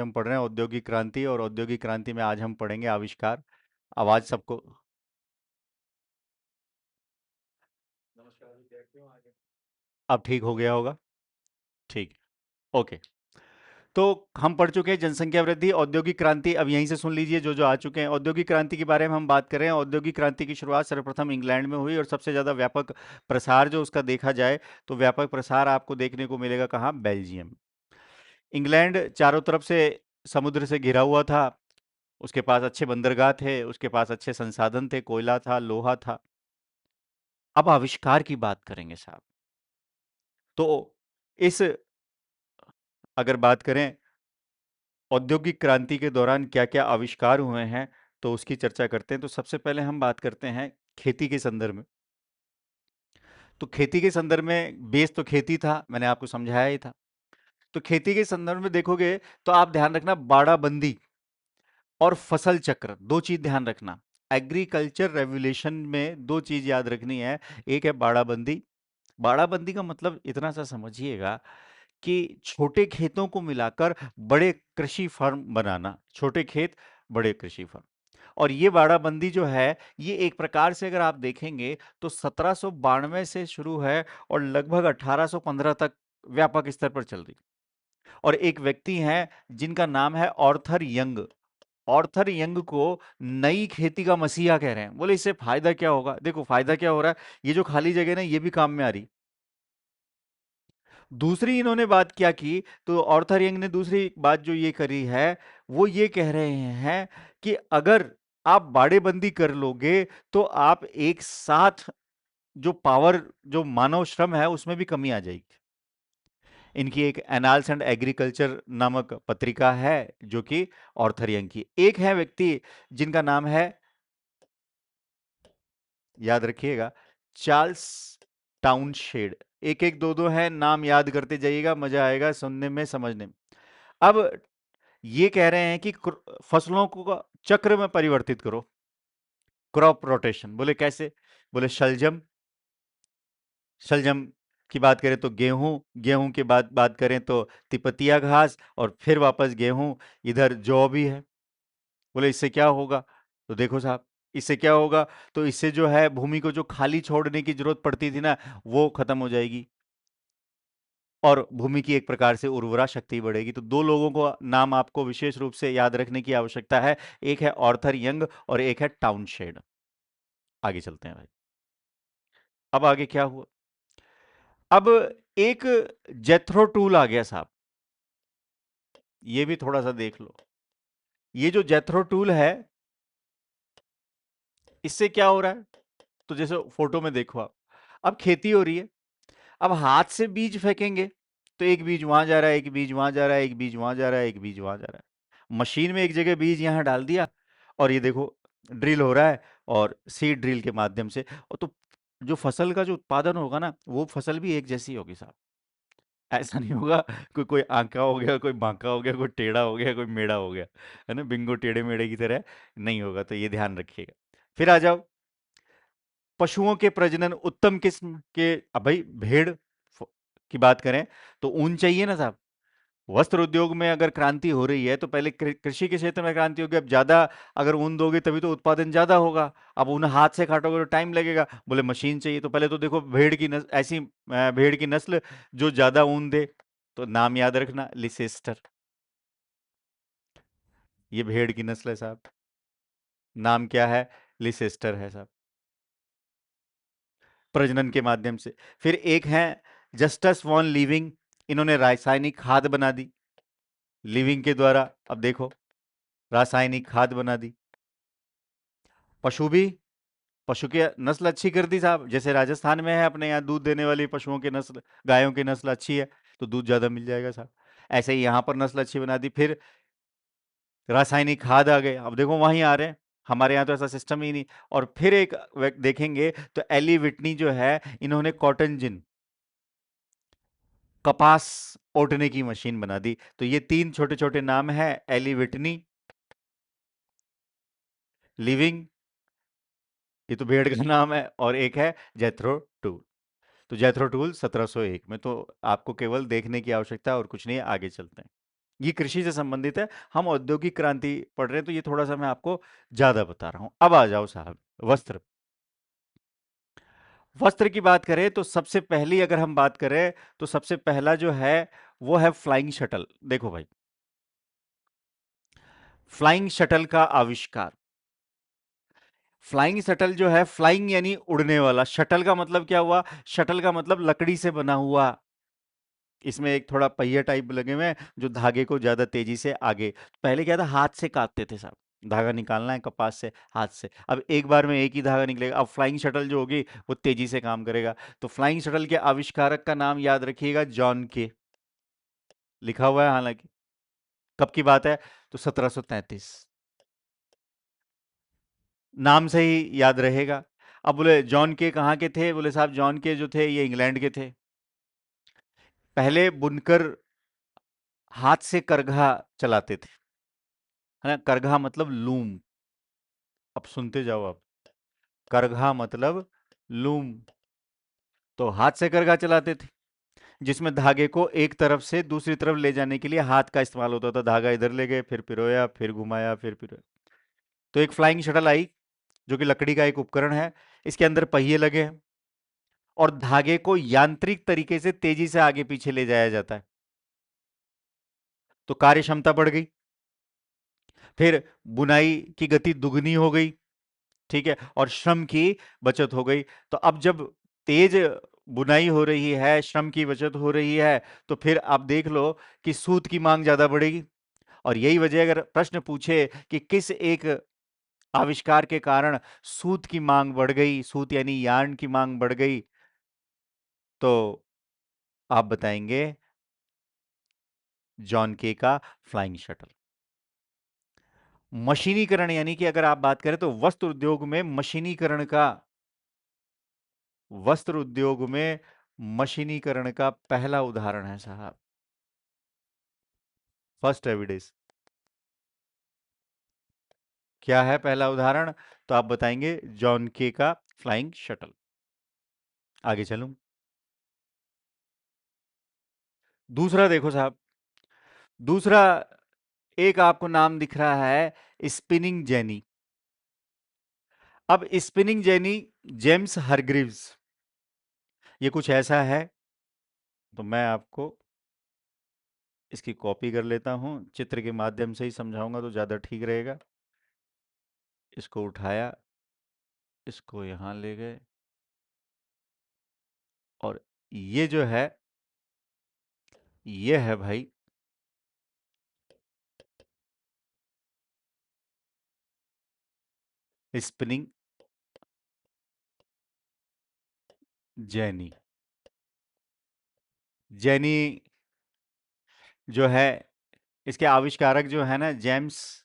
हम पढ़ रहे हैं औद्योगिक क्रांति और औद्योगिक क्रांति में आज हम पढ़ेंगे आविष्कार। आवाज सबको नमस्कार विद्यार्थियों। आगे अब ठीक हो गया होगा। ठीक। ओके। तो हम पढ़ चुके हैं जनसंख्या वृद्धि, औद्योगिक क्रांति। अब यहीं से सुन लीजिए जो जो आ चुके हैं। औद्योगिक क्रांति के बारे में हम बात करें। औद्योगिक क्रांति की शुरुआत सर्वप्रथम इंग्लैंड में हुई और सबसे ज्यादा व्यापक प्रसार जो उसका देखा जाए तो व्यापक प्रसार आपको देखने को मिलेगा कहाँ? बेल्जियम। इंग्लैंड चारों तरफ से समुद्र से घिरा हुआ था। उसके पास अच्छे बंदरगाह थे, उसके पास अच्छे संसाधन थे, कोयला था, लोहा था। अब आविष्कार की बात करेंगे साहब। तो इस अगर बात करें औद्योगिक क्रांति के दौरान क्या-क्या आविष्कार हुए हैं, तो उसकी चर्चा करते हैं। तो सबसे पहले हम बात करते हैं खेती के संदर्भ में। तो खेती के संदर्भ में बेस तो खेती था, मैंने आपको समझाया ही था। तो खेती के संदर्भ में देखोगे तो आप ध्यान रखना बाड़ाबंदी और फसल चक्र, दो चीज ध्यान रखना। एग्रीकल्चर रेवोल्यूशन में दो चीज याद रखनी है। एक है बाड़ाबंदी। बाड़ाबंदी का मतलब इतना सा समझिएगा कि छोटे खेतों को मिलाकर बड़े कृषि फर्म बनाना। छोटे खेत, बड़े कृषि फर्म। और ये बाड़ाबंदी जो है, ये एक प्रकार से अगर आप देखेंगे तो 1792 से शुरू है और लगभग 1815 तक व्यापक स्तर पर चल रही। और एक व्यक्ति हैं जिनका नाम है ऑर्थर यंग। ऑर्थर यंग को नई खेती का मसीहा कह रहे हैं। बोले इससे फायदा क्या होगा? देखो फायदा क्या हो रहा है, ये जो खाली जगह ना ये भी काम में आ रही। दूसरी इन्होंने बात क्या की, तो ऑर्थर यंग ने दूसरी बात जो ये करी है, वो ये कह रहे हैं कि अगर आप बाड़ेबंदी कर लोगे तो आप एक साथ जो पावर, जो मानव श्रम है उसमें भी कमी आ जाएगी। इनकी एक एनाल्स एंड एग्रीकल्चर नामक पत्रिका है जो कि ऑर्थर यंग की। एक है व्यक्ति जिनका नाम है, याद रखिएगा, चार्ल्स टाउनशेड। एक एक दो दो है, नाम याद करते जाइएगा, मजा आएगा सुनने में समझने में। अब ये कह रहे हैं कि फसलों को चक्र में परिवर्तित करो, क्रॉप रोटेशन। बोले कैसे? बोले शलजम, शलजम की बात करें तो गेहूं, गेहूं के बाद बात करें तो तिपतिया घास, और फिर वापस गेहूं, इधर जौ भी है। बोले इससे क्या होगा? तो देखो साहब, इससे क्या होगा, तो इससे जो है भूमि को जो खाली छोड़ने की जरूरत पड़ती थी ना, वो खत्म हो जाएगी और भूमि की एक प्रकार से उर्वरा शक्ति बढ़ेगी। तो दो लोगों को नाम आपको विशेष रूप से याद रखने की आवश्यकता है। एक है ऑर्थर यंग और एक है टाउनशेड। आगे चलते हैं भाई। अब आगे क्या हुआ? अब एक जेथरो टूल आ गया साहब। ये भी थोड़ा सा देख लो। ये जो जेथरो टूल है, इससे क्या हो रहा है? तो जैसे फोटो में देखो आप, अब खेती हो रही है। अब हाथ से बीज फेंकेंगे तो एक बीज वहां जा रहा है, एक बीज वहां जा रहा है, एक बीज वहां जा रहा है, एक बीज वहां जा रहा है। मशीन में एक जगह बीज यहां डाल दिया और ये देखो ड्रिल हो रहा है, और सीड ड्रिल के माध्यम से। और तो जो फसल का जो उत्पादन होगा ना, वो फसल भी एक जैसी होगी साहब। ऐसा नहीं होगा कोई कोई आंका हो गया, कोई बांका हो गया, कोई टेढ़ा हो गया, कोई मेढ़ा हो गया, है ना, बिंगो टेढ़े मेढ़े की तरह नहीं होगा। तो ये ध्यान रखिएगा। फिर आ जाओ पशुओं के प्रजनन, उत्तम किस्म के। अब भाई भेड़ की बात करें तो ऊन चाहिए ना साहब। वस्त्र उद्योग में अगर क्रांति हो रही है तो पहले कृषि के क्षेत्र में क्रांति होगी। अब ज्यादा अगर ऊन दोगे तभी तो उत्पादन ज्यादा होगा। अब ऊन हाथ से काटोगे तो टाइम लगेगा। बोले मशीन चाहिए, तो पहले तो देखो भेड़ की नस्ल, ऐसी भेड़ की नस्ल जो ज्यादा ऊन दे। तो नाम याद रखना, लिसेस्टर। ये भेड़ की नस्ल है साहब। नाम क्या है? लिसेस्टर है साहब। प्रजनन के माध्यम से। फिर एक है जस्टस वॉन लिविंग। इन्होंने रासायनिक खाद बना दी लिविंग के द्वारा। अब देखो, रासायनिक खाद बना दी। पशु भी, पशु की नस्ल अच्छी कर दी साहब। जैसे राजस्थान में है अपने यहाँ दूध देने वाली पशुओं की नस्ल, गायों की नस्ल अच्छी है तो दूध ज्यादा मिल जाएगा साहब। ऐसे ही यहाँ पर नस्ल अच्छी बना दी। फिर रासायनिक खाद आ गए। अब देखो वहीं आ रहे हैं, हमारे यहाँ तो ऐसा सिस्टम ही नहीं। और फिर एक देखेंगे तो एली विटनी जो है, इन्होंने कॉटन जिन, कपास ओटने की मशीन बना दी। तो ये तीन छोटे छोटे नाम है, एली विटनी, लिविंग, ये तो भेड़ का नाम है, और एक है जेथरो टूल। तो जेथरो टूल 1701 में। तो आपको केवल देखने की आवश्यकता है और कुछ नहीं है। आगे चलते हैं। ये कृषि से संबंधित है। हम औद्योगिक क्रांति पढ़ रहे हैं, तो ये थोड़ा सा मैं आपको ज्यादा बता रहा हूं। अब आ जाओ साहब, वस्त्र। वस्त्र की बात करें तो सबसे पहली अगर हम बात करें, तो सबसे पहला जो है वो है फ्लाइंग शटल। देखो भाई, फ्लाइंग शटल का आविष्कार। फ्लाइंग शटल जो है, फ्लाइंग यानी उड़ने वाला, शटल का मतलब क्या हुआ? शटल का मतलब लकड़ी से बना हुआ। इसमें एक थोड़ा पहिया टाइप लगे हुए हैं जो धागे को ज्यादा तेजी से आगे। पहले क्या था, हाथ से काटते थे साहब। धागा निकालना है कपास से, हाथ से। अब एक बार में एक ही धागा निकलेगा। अब फ्लाइंग शटल जो होगी वो तेजी से काम करेगा। तो फ्लाइंग शटल के आविष्कारक का नाम याद रखिएगा, जॉन के। लिखा हुआ है हालांकि। कब की बात है? तो 1733। नाम से ही याद रहेगा। अब बोले जॉन के कहाँ के थे? बोले साहब जॉन के जो थे ये इंग्लैंड के थे। पहले बुनकर हाथ से करघा चलाते थे, है ना। करघा मतलब लूम। अब सुनते जाओ आप। करघा मतलब लूम। तो हाथ से करघा चलाते थे, जिसमें धागे को एक तरफ से दूसरी तरफ ले जाने के लिए हाथ का इस्तेमाल होता था। धागा इधर ले गए, फिर पिरोया, फिर घुमाया, फिर पिरोया। तो एक फ्लाइंग शटल आई, जो कि लकड़ी का एक उपकरण है। इसके अंदर पहिए लगे हैं और धागे को यांत्रिक तरीके से तेजी से आगे पीछे ले जाया जाता है। तो कार्य क्षमता बढ़ गई। फिर बुनाई की गति दुगनी हो गई, ठीक है, और श्रम की बचत हो गई। तो अब जब तेज बुनाई हो रही है, श्रम की बचत हो रही है, तो फिर आप देख लो कि सूत की मांग ज्यादा बढ़ेगी। और यही वजह, अगर प्रश्न पूछे कि किस एक आविष्कार के कारण सूत की मांग बढ़ गई, सूत यानी यार्न की मांग बढ़ गई, तो आप बताएंगे जॉन के का फ्लाइंग शटल। मशीनीकरण यानी कि अगर आप बात करें तो वस्त्र उद्योग में मशीनीकरण का, वस्त्र उद्योग में मशीनीकरण का पहला उदाहरण है साहब, फर्स्ट एविडेंस। क्या है पहला उदाहरण? तो आप बताएंगे जॉन के का फ्लाइंग शटल। आगे चलूं। दूसरा देखो साहब, दूसरा एक आपको नाम दिख रहा है, स्पिनिंग जेनी। अब स्पिनिंग जेनी, जेम्स हरग्रीव्स, ये कुछ ऐसा है। तो मैं आपको इसकी कॉपी कर लेता हूं, चित्र के माध्यम से ही समझाऊंगा तो ज्यादा ठीक रहेगा। इसको उठाया, इसको यहां ले गए, और ये जो है, ये है भाई स्पिनिंग जेनी। जेनी जो है, इसके आविष्कारक जो है ना, जेम्स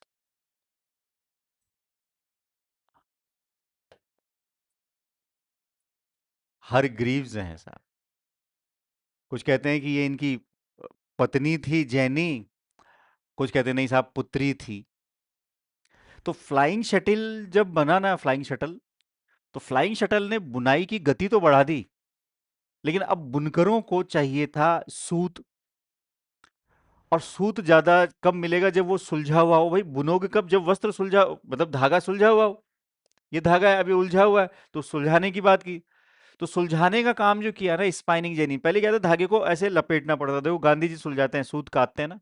हरग्रीव्स हैं साहब। कुछ कहते हैं कि ये इनकी पत्नी थी जेनी, कुछ कहते हैं नहीं साहब पुत्री थी। तो फ्लाइंग शटल जब बना ना, फ्लाइंग शटल, तो फ्लाइंग शटल ने बुनाई की गति तो बढ़ा दी, लेकिन अब बुनकरों को चाहिए था सूत। और सूत ज्यादा कब मिलेगा? जब वो सुलझा हुआ हो। भाई बुनोगे कब? जब वस्त्र सुलझा, मतलब धागा सुलझा हुआ हो। ये धागा है अभी उलझा हुआ है, तो सुलझाने की बात की। तो सुलझाने का काम जो किया ना स्पाइनिंग जेनी, पहले क्या था, धागे को ऐसे लपेटना पड़ता था। देखो गांधी जी सुलझाते हैं, सूत काटते हैं ना।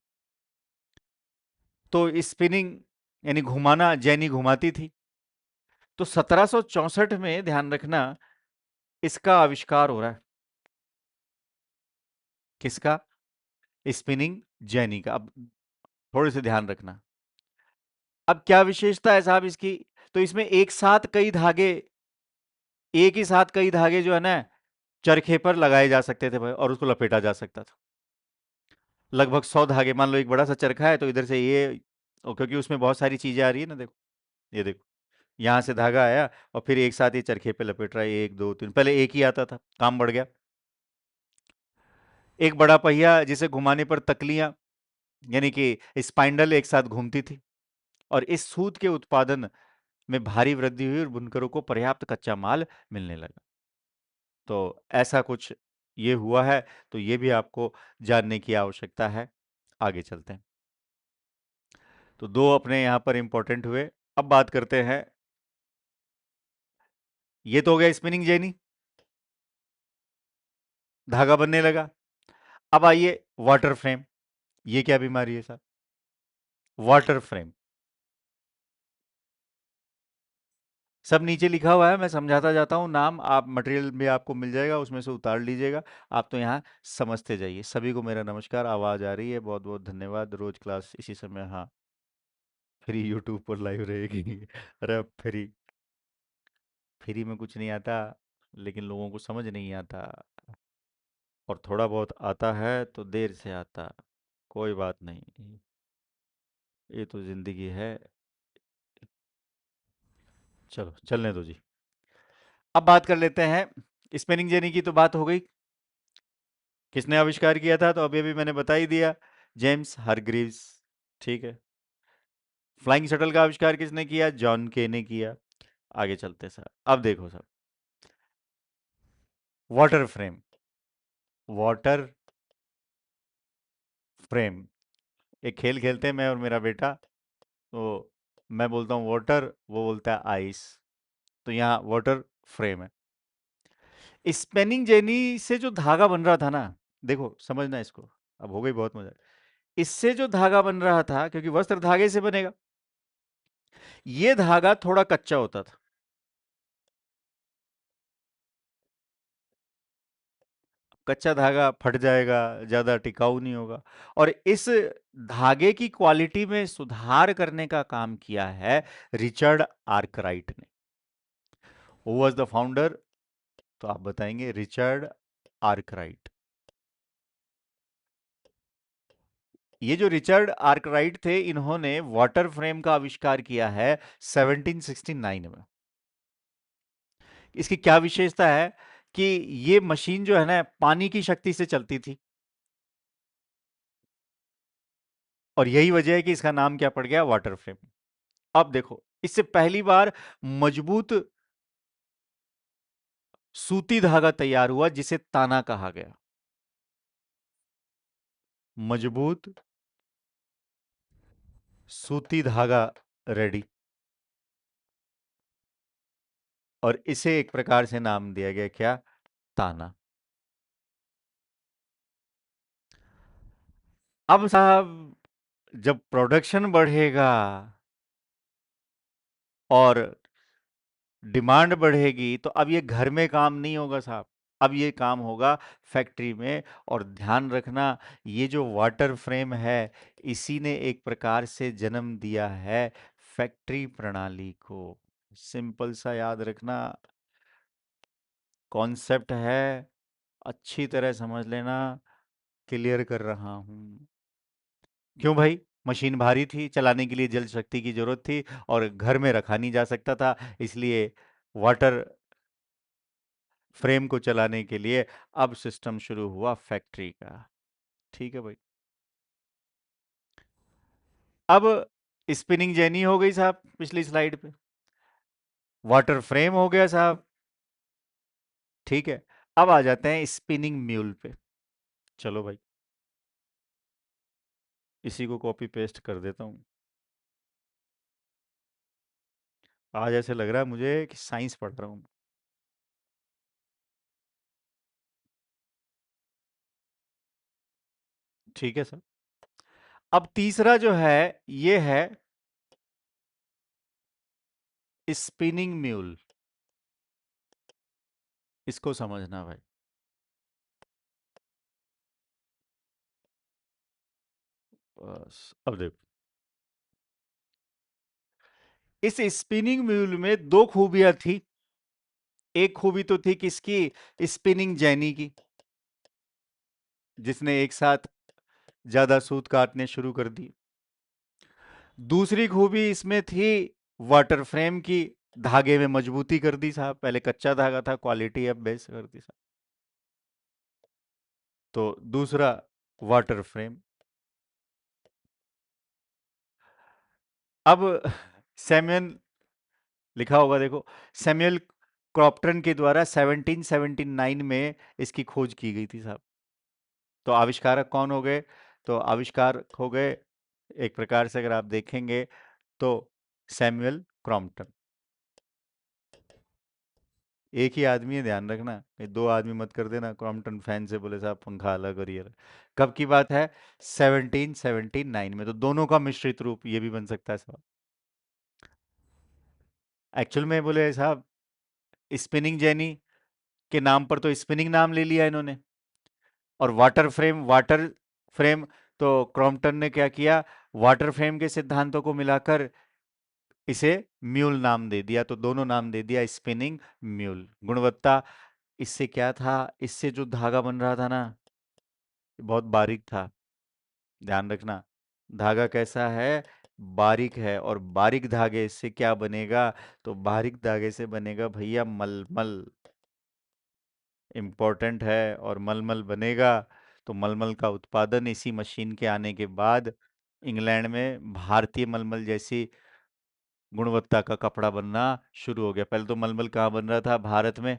तो स्पिनिंग यानी घुमाना, जेनी घुमाती थी। तो 1764 में, ध्यान रखना, इसका आविष्कार हो रहा है। किसका? स्पिनिंग जेनी का। अब थोड़े से ध्यान रखना। अब क्या विशेषता है साहब इसकी? तो इसमें एक साथ कई धागे, एक ही साथ कई धागे जो है ना, चरखे पर लगाए जा सकते थे भाई, और उसको लपेटा जा सकता था। लगभग 100 धागे, मान लो एक बड़ा सा चरखा है, तो इधर से ये, और क्योंकि उसमें बहुत सारी चीजें आ रही है ना, देखो, ये देखो, यहाँ से धागा आया और फिर एक साथ ये चरखे पे लपेट रहा है, एक दो तीन। पहले एक ही आता था, काम बढ़ गया। एक बड़ा पहिया जिसे घुमाने पर तकलियां, यानी कि स्पाइंडल एक साथ घूमती थी। और इस सूत के उत्पादन में भारी वृद्धि हुई और बुनकरों को पर्याप्त कच्चा माल मिलने लगा। तो ऐसा कुछ ये हुआ है, तो ये भी आपको जानने की आवश्यकता है। आगे चलते हैं। तो दो अपने यहाँ पर इंपॉर्टेंट हुए। अब बात करते हैं, ये तो हो गया स्पिनिंग जेनी, धागा बनने लगा। अब आइए वाटर फ्रेम, ये क्या बीमारी है साहब? वाटर फ्रेम सब नीचे लिखा हुआ है, मैं समझाता जाता हूँ। नाम आप मटेरियल में आपको मिल जाएगा, उसमें से उतार लीजिएगा। आप तो यहाँ समझते जाइए। सभी को मेरा नमस्कार, आवाज़ आ रही है? बहुत बहुत धन्यवाद। रोज क्लास इसी समय, हाँ, फ्री यूट्यूब पर लाइव रहेगी। अरे अब फ्री, फ्री में कुछ नहीं आता, लेकिन लोगों को समझ नहीं आता, और थोड़ा बहुत आता है तो देर से आता। कोई बात नहीं, ये तो ज़िंदगी है। चलो चलने दो जी। अब बात कर लेते हैं, स्पेनिंग जेनी की तो बात हो गई। किसने आविष्कार किया था? तो अभी अभी मैंने बता ही दिया, जेम्स हारग्रीव्स। ठीक है। फ्लाइंग शटल का आविष्कार किसने किया? जॉन के ने किया। आगे चलते सर, अब देखो sir, water frame, water frame, एक खेल खेलते हैं मैं और मेरा बेटा। तो मैं बोलता हूँ वाटर, वो बोलता है आइस। तो यहाँ वाटर फ्रेम है। स्पेनिंग जेनी से जो धागा बन रहा था ना, देखो समझना इसको, अब हो गई बहुत मजा। इससे जो धागा बन रहा था, क्योंकि वस्त्र धागे से बनेगा, ये धागा थोड़ा कच्चा होता था। कच्चा धागा फट जाएगा, ज्यादा टिकाऊ नहीं होगा। और इस धागे की क्वालिटी में सुधार करने का काम किया है रिचर्ड आर्कराइट ने। Who was the founder? तो आप बताएंगे, रिचर्ड आर्कराइट। ये जो रिचर्ड आर्कराइट थे, इन्होंने वाटर फ्रेम का आविष्कार किया है 1769 में। इसकी क्या विशेषता है कि ये मशीन जो है ना, पानी की शक्ति से चलती थी, और यही वजह है कि इसका नाम क्या पड़ गया? Water frame. अब देखो, इससे पहली बार मजबूत सूती धागा तैयार हुआ, जिसे ताना कहा गया। मजबूत सूती धागा रेडी, और इसे एक प्रकार से नाम दिया गया, क्या? ताना। अब साहब, जब प्रोडक्शन बढ़ेगा और डिमांड बढ़ेगी, तो अब ये घर में काम नहीं होगा साहब, अब ये काम होगा फैक्ट्री में। और ध्यान रखना, ये जो वाटर फ्रेम है, इसी ने एक प्रकार से जन्म दिया है फैक्ट्री प्रणाली को। सिंपल सा याद रखना, कॉन्सेप्ट है, अच्छी तरह समझ लेना, क्लियर कर रहा हूं। क्यों भाई? मशीन भारी थी, चलाने के लिए जल शक्ति की जरूरत थी, और घर में रखा नहीं जा सकता था, इसलिए वाटर फ्रेम को चलाने के लिए अब सिस्टम शुरू हुआ फैक्ट्री का। ठीक है भाई। अब स्पिनिंग जेनी हो गई साहब पिछली स्लाइड पे, वाटर फ्रेम हो गया साहब। ठीक है। अब आ जाते हैं स्पिनिंग म्यूल पे। चलो भाई, इसी को कॉपी पेस्ट कर देता हूँ। आज ऐसे लग रहा है मुझे कि साइंस पढ़ रहा हूँ। ठीक है सर। अब तीसरा जो है, ये है स्पिनिंग म्यूल। इसको समझना भाई। बस अब देखो, इस स्पिनिंग म्यूल में दो खूबियां थी। एक खूबी तो थी किसकी? स्पिनिंग जैनी की, जिसने एक साथ ज्यादा सूत काटने शुरू कर दी। दूसरी खूबी इसमें थी वाटर फ्रेम की, धागे में मजबूती कर दी साहब। पहले कच्चा धागा था, क्वालिटी अब बेस कर दी साहब। तो दूसरा वाटर फ्रेम। अब सैमुअल, लिखा होगा देखो, सैमुअल क्रॉम्पटन के द्वारा 1779 में इसकी खोज की गई थी साहब। तो आविष्कारक कौन हो गए? तो आविष्कारक हो गए एक प्रकार से अगर आप देखेंगे तो सैमुअल क्रॉम्पटन। एक ही आदमी है, ध्यान रखना, ये दो आदमी मत कर देना क्रॉम्पटन फैन से बोले साहब पंखा अलग करिए। कब की बात है? 1779 में। तो दोनों का मिश्रित रूप ये भी बन सकता है साहब। एक्चुअल में बोले साहब स्पिनिंग जेनी के नाम पर तो स्पिनिंग नाम ले लिया इन्होंने। और वाटर फ्रेम तो क्रॉम्पटन ने क्या किया, वाटर फ्रेम के सिद्धांतों को मिलाकर इसे म्यूल नाम दे दिया। तो दोनों नाम दे दिया स्पिनिंग म्यूल। गुणवत्ता, इससे क्या था, इससे जो धागा बन रहा था ना बहुत बारीक था। ध्यान रखना, धागा कैसा है, बारीक है। और बारीक धागे से क्या बनेगा, तो बारीक धागे से बनेगा भैया मलमल। इम्पोर्टेंट है। और मलमल बनेगा तो मलमल का उत्पादन इसी मशीन के आने के बाद इंग्लैंड में भारतीय मलमल जैसी गुणवत्ता का कपड़ा बनना शुरू हो गया। पहले तो मलमल कहाँ बन रहा था, भारत में,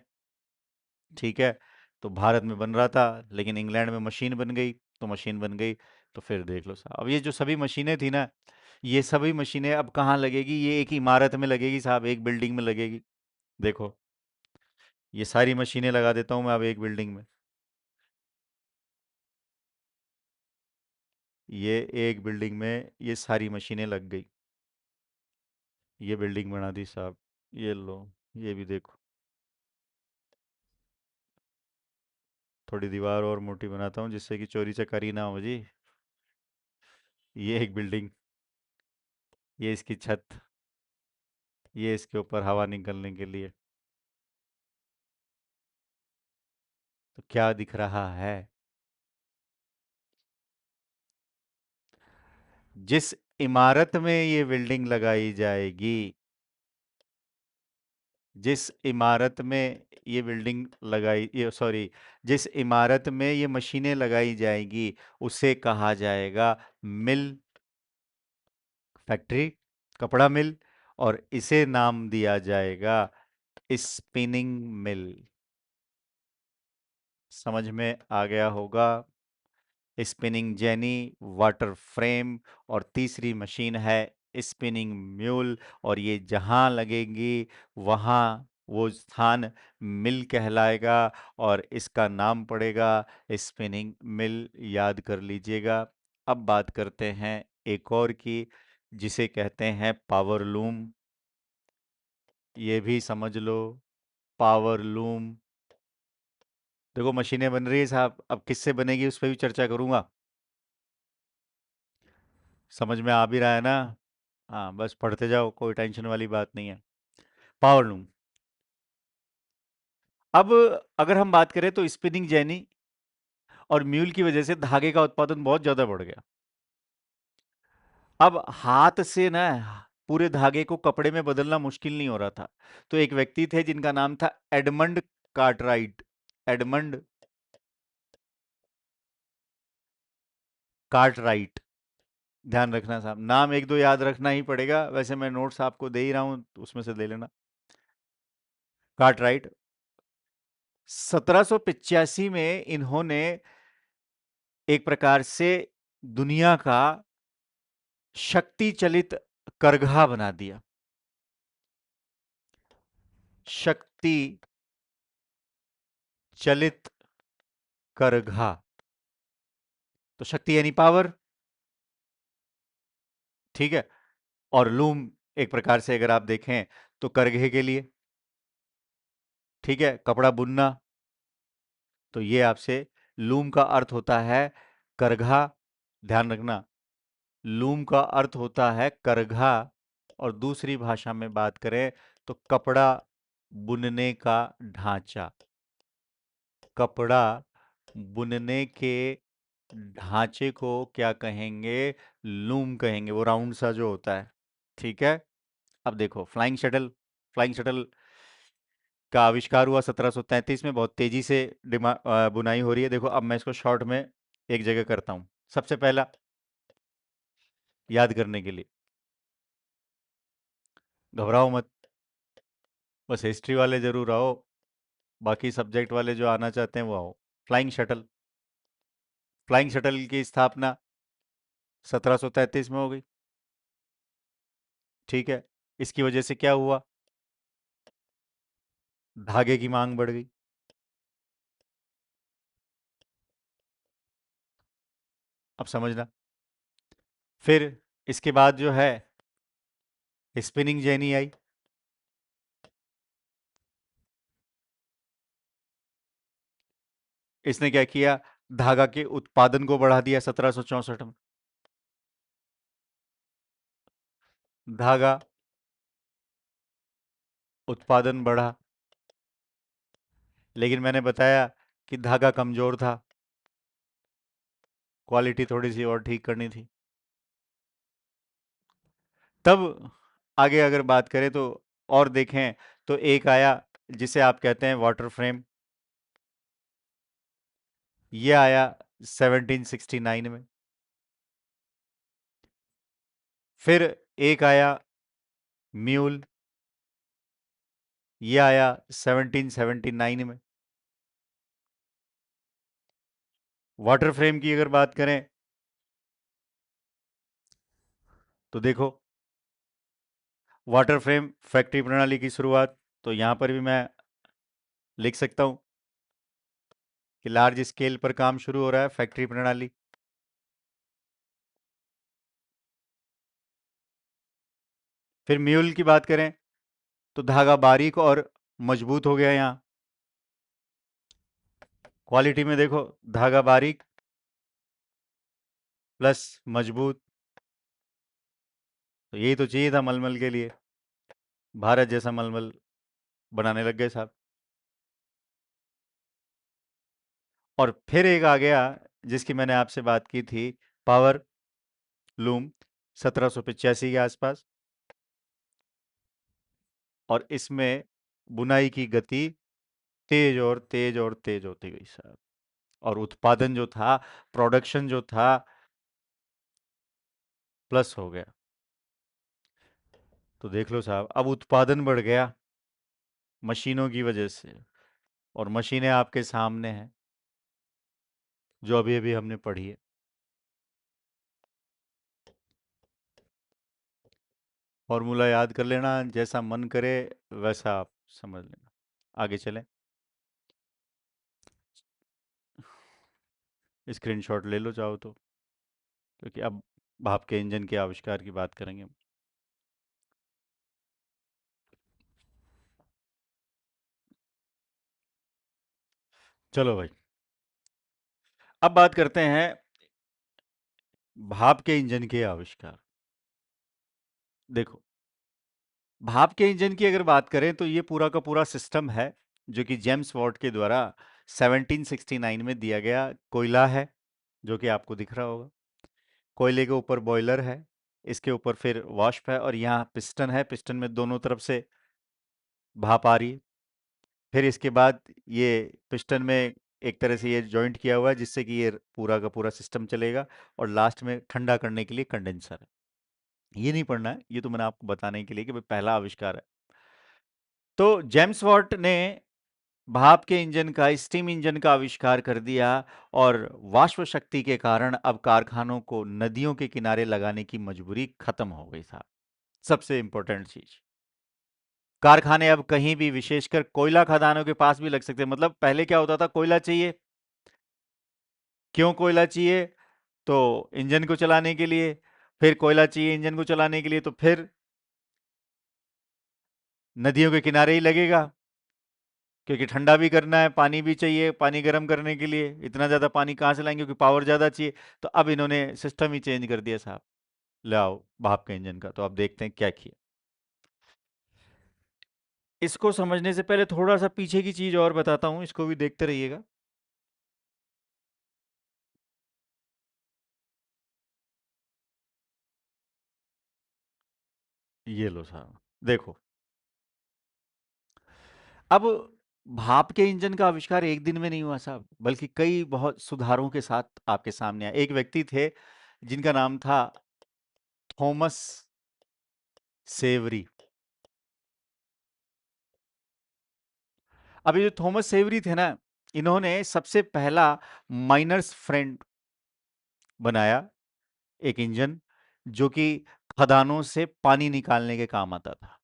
ठीक है। तो भारत में बन रहा था, लेकिन इंग्लैंड में मशीन बन गई। तो मशीन बन गई तो फिर देख लो साहब, अब ये जो सभी मशीनें थी ना, ये सभी मशीनें अब कहाँ लगेगी, ये एक इमारत में लगेगी साहब, एक बिल्डिंग में लगेगी। देखो, ये सारी मशीनें लगा देता हूँ मैं अब एक बिल्डिंग में। ये एक बिल्डिंग में ये सारी मशीनें लग गई। ये बिल्डिंग बना दी साहब। ये लो, ये भी देखो। थोड़ी दीवार और मोटी बनाता हूँ जिससे कि चोरी चकारी ना हो जी। ये एक बिल्डिंग, ये इसकी छत, ये इसके ऊपर हवा निकलने के लिए। तो क्या दिख रहा है, जिस इमारत में ये बिल्डिंग लगाई जाएगी, जिस इमारत में ये बिल्डिंग लगाई, ये सॉरी, जिस इमारत में ये मशीनें लगाई जाएगी उसे कहा जाएगा मिल, फैक्ट्री, कपड़ा मिल। और इसे नाम दिया जाएगा स्पिनिंग मिल। समझ में आ गया होगा। स्पिनिंग जेनी, वाटर फ्रेम, और तीसरी मशीन है स्पिनिंग म्यूल। और ये जहां लगेंगी वहां वो स्थान मिल कहलाएगा और इसका नाम पड़ेगा स्पिनिंग मिल। याद कर लीजिएगा। अब बात करते हैं एक और की, जिसे कहते हैं पावर लूम। ये भी समझ लो, पावर लूम। देखो मशीनें बन रही है साहब, अब किससे बनेगी उस पर भी चर्चा करूंगा। समझ में आ भी रहा है ना? हाँ, बस पढ़ते जाओ, कोई टेंशन वाली बात नहीं है। Power loom. अब अगर हम बात करें तो स्पिनिंग जेनी और म्यूल की वजह से धागे का उत्पादन बहुत ज्यादा बढ़ गया। अब हाथ से ना पूरे धागे को कपड़े में बदलना मुश्किल नहीं हो रहा था। तो एक व्यक्ति थे जिनका नाम था एडमंड कार्टराइट। Edmund Cartwright. ध्यान रखना साहब, नाम एक दो याद रखना ही पड़ेगा, वैसे मैं नोट्स आपको दे ही रहा हूं तो उसमें से ले लेना। कार्टराइट। 1785 में इन्होंने एक प्रकार से दुनिया का शक्ति चलित करघा बना दिया। शक्ति चलित करघा। तो शक्ति यानी पावर, ठीक है। और लूम एक प्रकार से अगर आप देखें तो करघे के लिए, ठीक है, कपड़ा बुनना। तो ये आपसे लूम का अर्थ होता है करघा। ध्यान रखना, लूम का अर्थ होता है करघा। और दूसरी भाषा में बात करें तो कपड़ा बुनने का ढांचा। कपड़ा बुनने के ढांचे को क्या कहेंगे, लूम कहेंगे, वो राउंड सा जो होता है, ठीक है। अब देखो फ्लाइंग शटल। फ्लाइंग शटल का आविष्कार हुआ 1733 में, बहुत तेजी से बुनाई हो रही है। देखो अब मैं इसको शॉर्ट में एक जगह करता हूं। सबसे पहला, याद करने के लिए, घबराओ मत, बस हिस्ट्री वाले जरूर आओ, बाकी सब्जेक्ट वाले जो आना चाहते हैं वो आओ। Flying shuttle. फ्लाइंग शटल की स्थापना 1733 में हो गई। ठीक है। इसकी वजह से क्या हुआ? धागे की मांग बढ़ गई। अब समझना। फिर इसके बाद जो है स्पिनिंग जेनी आई। इसने क्या किया? धागा के उत्पादन को बढ़ा दिया 1764 में। धागा उत्पादन बढ़ा, लेकिन मैंने बताया कि धागा कमजोर था, क्वालिटी थोड़ी सी और ठीक करनी थी। तब आगे अगर बात करें तो और देखें तो एक आया जिसे आप कहते हैं वाटर फ्रेम। ये आया 1769 में। फिर एक आया म्यूल। ये आया 1779 में। वाटर फ्रेम की अगर बात करें तो देखो, वाटर फ्रेम फैक्ट्री प्रणाली की शुरुआत, तो यहां पर भी मैं लिख सकता हूं कि लार्ज स्केल पर काम शुरू हो रहा है, फैक्ट्री प्रणाली। फिर म्यूल की बात करें तो धागा बारीक और मजबूत हो गया। यहाँ क्वालिटी में देखो, धागा बारीक प्लस मजबूत। तो यही तो चाहिए था मलमल के लिए। भारत जैसा मलमल बनाने लग गए साहब। और फिर एक आ गया जिसकी मैंने आपसे बात की थी, पावर लूम, 1785 के आसपास। और इसमें बुनाई की गति तेज और तेज और तेज होती गई साहब। और उत्पादन जो था, प्रोडक्शन जो था, प्लस हो गया। तो देख लो साहब, अब उत्पादन बढ़ गया मशीनों की वजह से। और मशीनें आपके सामने हैं, जो अभी अभी हमने पढ़ी है। फॉर्मूला याद कर लेना, जैसा मन करे वैसा आप समझ लेना। आगे चलें। स्क्रीनशॉट ले लो चाहो तो, क्योंकि अब भाप के इंजन के आविष्कार की बात करेंगे हम। चलो भाई, अब बात करते हैं भाप के इंजन के आविष्कार। देखो, भाप के इंजन की अगर बात करें तो ये पूरा का पूरा सिस्टम है जो कि जेम्स वॉट के द्वारा 1769 में दिया गया। कोयला है जो कि आपको दिख रहा होगा, कोयले के ऊपर बॉयलर है, इसके ऊपर फिर वाष्प है, और यहाँ पिस्टन है, पिस्टन में दोनों तरफ से भाप आ रही है। फिर इसके बाद ये पिस्टन में एक तरह से ये जॉइंट किया हुआ है जिससे कि ये पूरा का पूरा सिस्टम चलेगा। और लास्ट में ठंडा करने के लिए कंडेंसर है। ये नहीं पढ़ना है, ये तो मैंने आपको बताने के लिए कि भाई पहला आविष्कार है। तो जेम्स वॉट ने भाप के इंजन का, स्टीम इंजन का आविष्कार कर दिया। और वाष्प शक्ति के कारण अब कारखानों को नदियों के किनारे लगाने की मजबूरी खत्म हो गई था। सबसे इंपॉर्टेंट चीज, कारखाने अब कहीं भी, विशेषकर कोयला खदानों के पास भी लग सकते हैं। मतलब पहले क्या होता था, कोयला चाहिए। क्यों कोयला चाहिए? तो इंजन को चलाने के लिए। फिर कोयला चाहिए इंजन को चलाने के लिए, तो फिर नदियों के किनारे ही लगेगा, क्योंकि ठंडा भी करना है, पानी भी चाहिए, पानी गर्म करने के लिए इतना ज़्यादा पानी कहाँ से लाएंगे, क्योंकि पावर ज़्यादा चाहिए। तो अब इन्होंने सिस्टम ही चेंज कर दिया साहब, लाओ भाप के इंजन का। तो अब देखते हैं क्या किया। इसको समझने से पहले थोड़ा सा पीछे की चीज़ और बताता हूँ, इसको भी देखते रहिएगा। ये लो साहब, देखो, अब भाप के इंजन का आविष्कार एक दिन में नहीं हुआ साहब, बल्कि कई बहुत सुधारों के साथ आपके सामने आया। एक व्यक्ति थे जिनका नाम था थॉमस सेवरी। अब ये जो थॉमस सेवरी थे ना, इन्होंने सबसे पहला माइनर्स फ्रेंड बनाया। एक इंजन जो कि खदानों से पानी निकालने के काम आता था।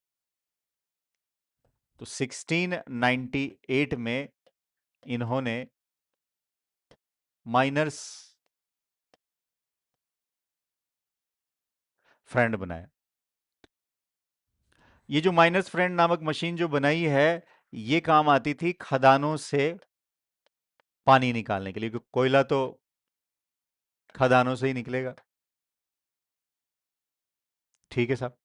तो 1698 में इन्होंने माइनर्स फ्रेंड बनाया। ये जो माइनस फ्रेंड नामक मशीन जो बनाई है, ये काम आती थी खदानों से पानी निकालने के लिए, क्योंकि कोयला तो खदानों से ही निकलेगा। ठीक है साहब।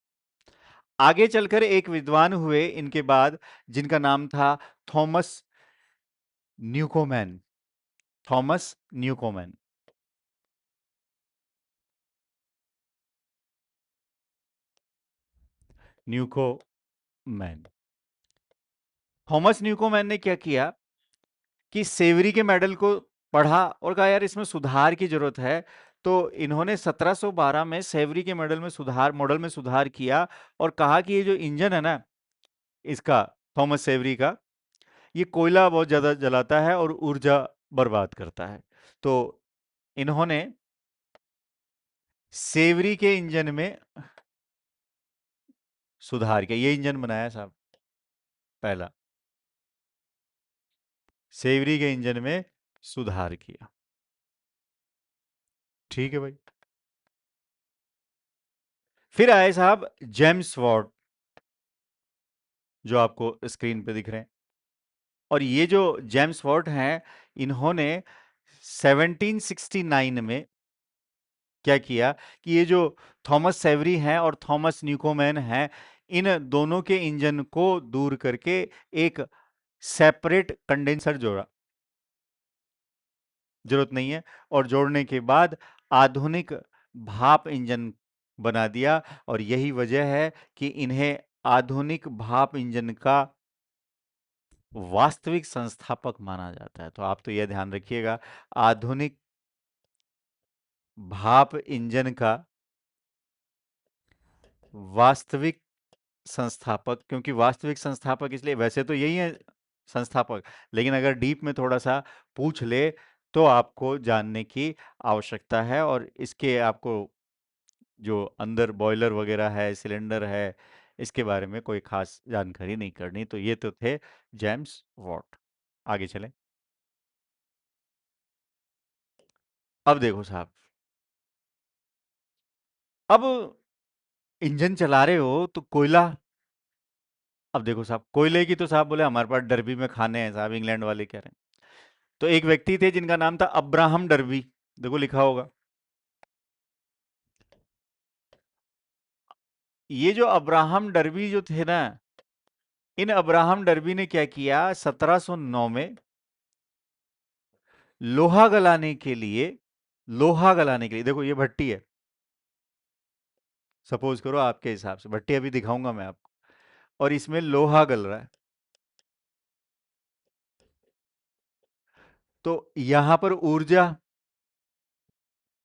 आगे चलकर एक विद्वान हुए इनके बाद, जिनका नाम था थॉमस न्यूकोमैन। थॉमस न्यूकोमैन। न्यूकोमैन। थॉमस न्यूकोमैन ने क्या किया कि सेवरी के मॉडल को पढ़ा और कहा यार इसमें सुधार की जरूरत है। तो इन्होंने 1712 में सेवरी के मॉडल में सुधार किया और कहा कि ये जो इंजन है ना इसका, थॉमस सेवरी का, ये कोयला बहुत ज्यादा जलाता है और ऊर्जा बर्बाद करता है। तो इन्होंने सेवरी के इंजन में सुधार किया, ये इंजन बनाया साहब पहला। सेवरी के इंजन में सुधार किया। ठीक है भाई। फिर आए साहब जेम्स वॉट, जो आपको स्क्रीन पे दिख रहे हैं। और ये जो जेम्स वॉट हैं, इन्होंने 1769 में क्या किया कि ये जो थॉमस सेवरी हैं और थॉमस न्यूकोमैन हैं, इन दोनों के इंजन को दूर करके एक सेपरेट कंडेंसर जोड़ा, जरूरत नहीं है, और जोड़ने के बाद आधुनिक भाप इंजन बना दिया। और यही वजह है कि इन्हें आधुनिक भाप इंजन का वास्तविक संस्थापक माना जाता है। तो आप तो यह ध्यान रखिएगा, आधुनिक भाप इंजन का वास्तविक संस्थापक, क्योंकि वास्तविक संस्थापक इसलिए, वैसे तो यही है संस्थापक, लेकिन अगर डीप में थोड़ा सा पूछ ले तो आपको जानने की आवश्यकता है। और इसके आपको जो अंदर बॉयलर वगैरह है, सिलेंडर है, इसके बारे में कोई खास जानकारी नहीं करनी। तो ये तो थे जेम्स वॉट। आगे चलें। अब देखो साहब, अब इंजन चला रहे हो तो कोयला, अब देखो साहब कोयले की तो साहब बोले हमारे पास डर्बी में खाने हैं साहब, इंग्लैंड वाले कह रहे हैं। तो एक व्यक्ति थे जिनका नाम था अब्राहम डर्बी, देखो लिखा होगा। ये जो अब्राहम डर्बी जो थे ना, इन अब्राहम डर्बी ने क्या किया, 1709 में लोहा गलाने के लिए, लोहा गलाने के लिए, देखो ये भट्टी है, सपोज करो आपके हिसाब से भट्टी, अभी दिखाऊंगा मैं आपको, और इसमें लोहा गल रहा है। तो यहां पर ऊर्जा,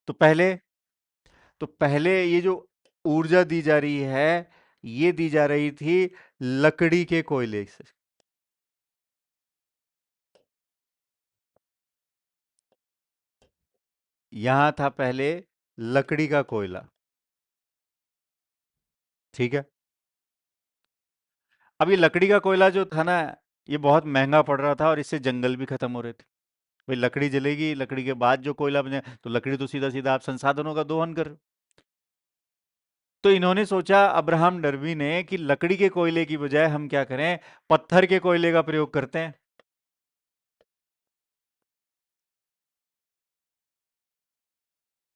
तो पहले ये जो ऊर्जा दी जा रही है, ये दी जा रही थी लकड़ी के कोयले से। यहां था पहले लकड़ी का कोयला। ठीक है। अब ये लकड़ी का कोयला जो था ना, ये बहुत महंगा पड़ रहा था और इससे जंगल भी खत्म हो रहे थे। भाई लकड़ी जलेगी, लकड़ी के बाद जो कोयला बने, तो लकड़ी तो सीधा सीधा आप संसाधनों का दोहन कर रहे हो। तो इन्होंने सोचा अब्राहम डर्बी ने कि लकड़ी के कोयले की बजाय हम क्या करें, पत्थर के कोयले का प्रयोग करते हैं।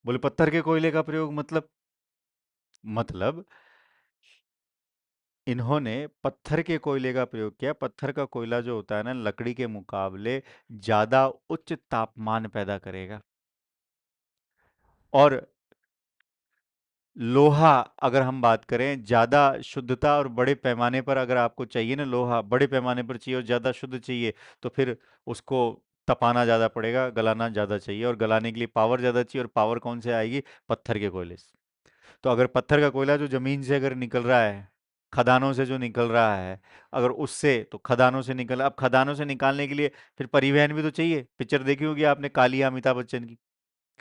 बोले पत्थर के कोयले का प्रयोग मतलब इन्होंने पत्थर के कोयले का प्रयोग किया। पत्थर का कोयला जो होता है ना, लकड़ी के मुकाबले ज्यादा उच्च तापमान पैदा करेगा। और लोहा, अगर हम बात करें ज्यादा शुद्धता और बड़े पैमाने पर, अगर आपको चाहिए ना लोहा बड़े पैमाने पर चाहिए और ज्यादा शुद्ध चाहिए, तो फिर उसको तपाना ज्यादा पड़ेगा, गलाना ज्यादा चाहिए, और गलाने के लिए पावर ज्यादा चाहिए, और पावर कौन से आएगी, पत्थर के कोयले से। तो अगर पत्थर का कोयला जो जमीन से अगर निकल रहा है, खदानों से जो निकल रहा है, अगर उससे, तो खदानों से निकल, अब खदानों से निकालने के लिए फिर परिवहन भी तो चाहिए। पिक्चर देखी होगी आपने कालिया, अमिताभ बच्चन की।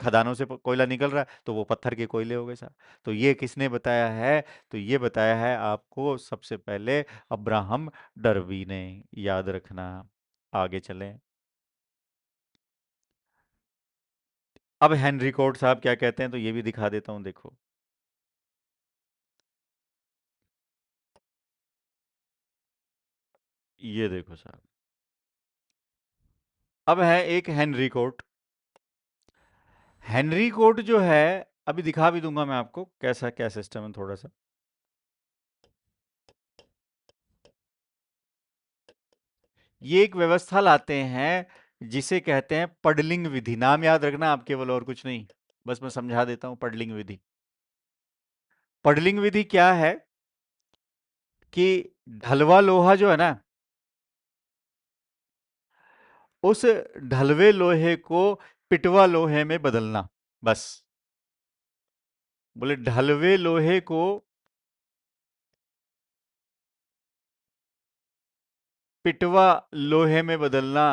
खदानों से कोयला निकल रहा है तो वो पत्थर के कोयले हो गए साहब। तो ये किसने बताया है? तो ये बताया है आपको सबसे पहले अब्राहम डर्बी ने। याद रखना। आगे चलें। अब हेनरी कोट साहब क्या कहते हैं तो ये भी दिखा देता हूं, देखो। ये देखो साहब। अब है एक हेनरी कोट। हेनरी कोट जो है, अभी दिखा भी दूंगा मैं आपको कैसा क्या सिस्टम है थोड़ा सा। ये एक व्यवस्था लाते हैं जिसे कहते हैं पडलिंग विधि। नाम याद रखना आप केवल, और कुछ नहीं। बस मैं समझा देता हूं पडलिंग विधि। पडलिंग विधि क्या है कि ढलवा लोहा जो है ना, उस ढलवे लोहे को पिटवा लोहे में बदलना। बस। बोले ढलवे लोहे को पिटवा लोहे में बदलना।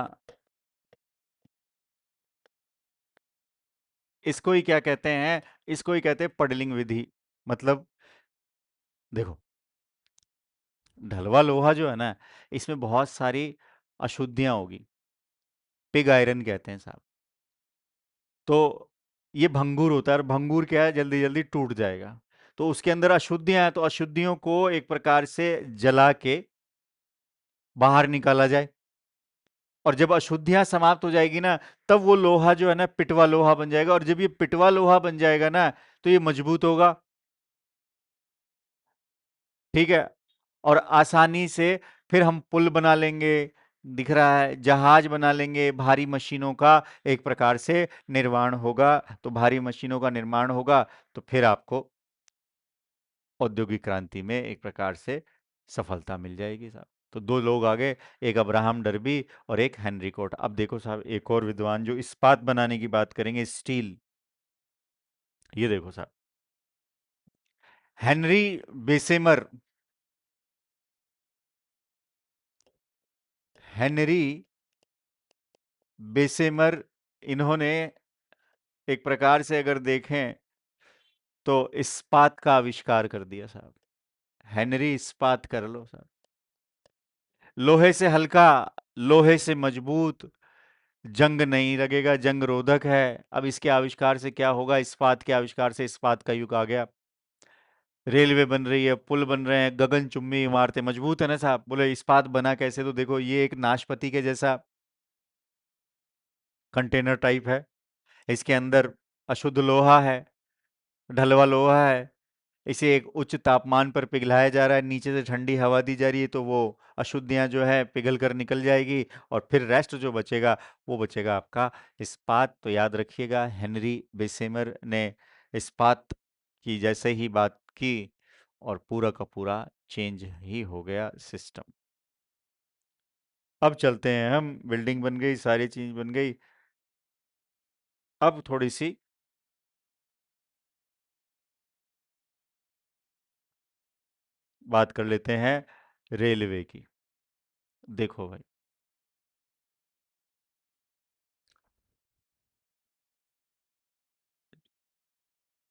इसको ही क्या कहते हैं? इसको ही कहते हैं पडलिंग विधि। मतलब देखो, ढलवा लोहा जो है ना, इसमें बहुत सारी अशुद्धियां होगी। पिग आयरन कहते हैं साहब। तो ये भंगुर होता है, और भंगुर क्या है, जल्दी जल्दी टूट जाएगा। तो उसके अंदर अशुद्धियां हैं, तो अशुद्धियों को एक प्रकार से जला के बाहर निकाला जाए। और जब अशुद्धियां समाप्त हो जाएगी ना, तब वो लोहा जो है ना पिटवा लोहा बन जाएगा। और जब ये पिटवा लोहा बन जाएगा ना, तो ये मजबूत होगा। ठीक है। और आसानी से फिर हम पुल बना लेंगे, दिख रहा है, जहाज बना लेंगे। भारी मशीनों का एक प्रकार से निर्माण होगा। तो भारी मशीनों का निर्माण होगा, तो फिर आपको औद्योगिक क्रांति में एक प्रकार से सफलता मिल जाएगी साहब। तो दो लोग आ गए, एक अब्राहम डर्बी और एक हेनरी कोट। अब देखो साहब, एक और विद्वान जो इस्पात बनाने की बात करेंगे, स्टील। ये देखो साहब, हेनरी बेसेमर। हेनरी बेसेमर, इन्होंने एक प्रकार से अगर देखें तो इस्पात का आविष्कार कर दिया साहब। हेनरी इस्पात कर लो साहब। लोहे से हल्का, लोहे से मजबूत, जंग नहीं लगेगा, जंग रोधक है। अब इसके आविष्कार से क्या होगा? इस्पात के आविष्कार से इस्पात का युग आ गया। रेलवे बन रही है, पुल बन रहे हैं, गगनचुंबी इमारतें। मजबूत है ना साहब। बोले इस्पात बना कैसे? तो देखो, ये एक नाशपाती के जैसा कंटेनर टाइप है। इसके अंदर अशुद्ध लोहा है, ढलवा लोहा है। इसे एक उच्च तापमान पर पिघलाया जा रहा है, नीचे से ठंडी हवा दी जा रही है, तो वो अशुद्धियां जो है पिघल कर निकल जाएगी। और फिर रेस्ट जो बचेगा, वो बचेगा आपका इस्पात। तो याद रखिएगा, हेनरी बेसेमर ने इस्पात की जैसे ही बात की, और पूरा का पूरा चेंज ही हो गया सिस्टम। अब चलते हैं हम, बिल्डिंग बन गई, सारी चीज बन गई। अब थोड़ी सी बात कर लेते हैं रेलवे की। देखो भाई,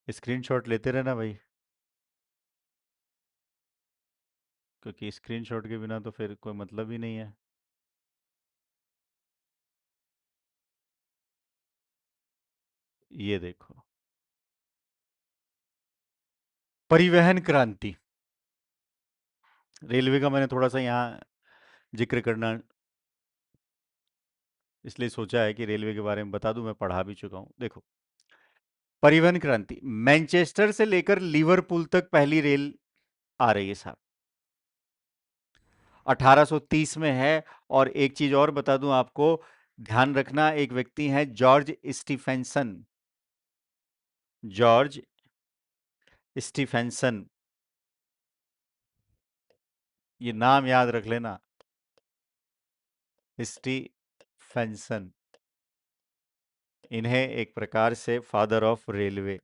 स्क्रीनशॉट लेते रहना भाई, क्योंकि स्क्रीनशॉट के बिना तो फिर कोई मतलब ही नहीं है। ये देखो, परिवहन क्रांति। रेलवे का मैंने थोड़ा सा यहाँ जिक्र करना इसलिए सोचा है कि रेलवे के बारे में बता दूं, मैं पढ़ा भी चुका हूँ। देखो, परिवहन क्रांति, मैनचेस्टर से लेकर लिवरपूल तक पहली रेल आ रही है साहब। 1830 में है। और एक चीज और बता दूं आपको, ध्यान रखना, एक व्यक्ति हैं जॉर्ज स्टीफेंसन। जॉर्ज स्टीफेंसन, ये नाम याद रख लेना। स्टीफेंसन, इन्हें एक प्रकार से फादर ऑफ रेलवे,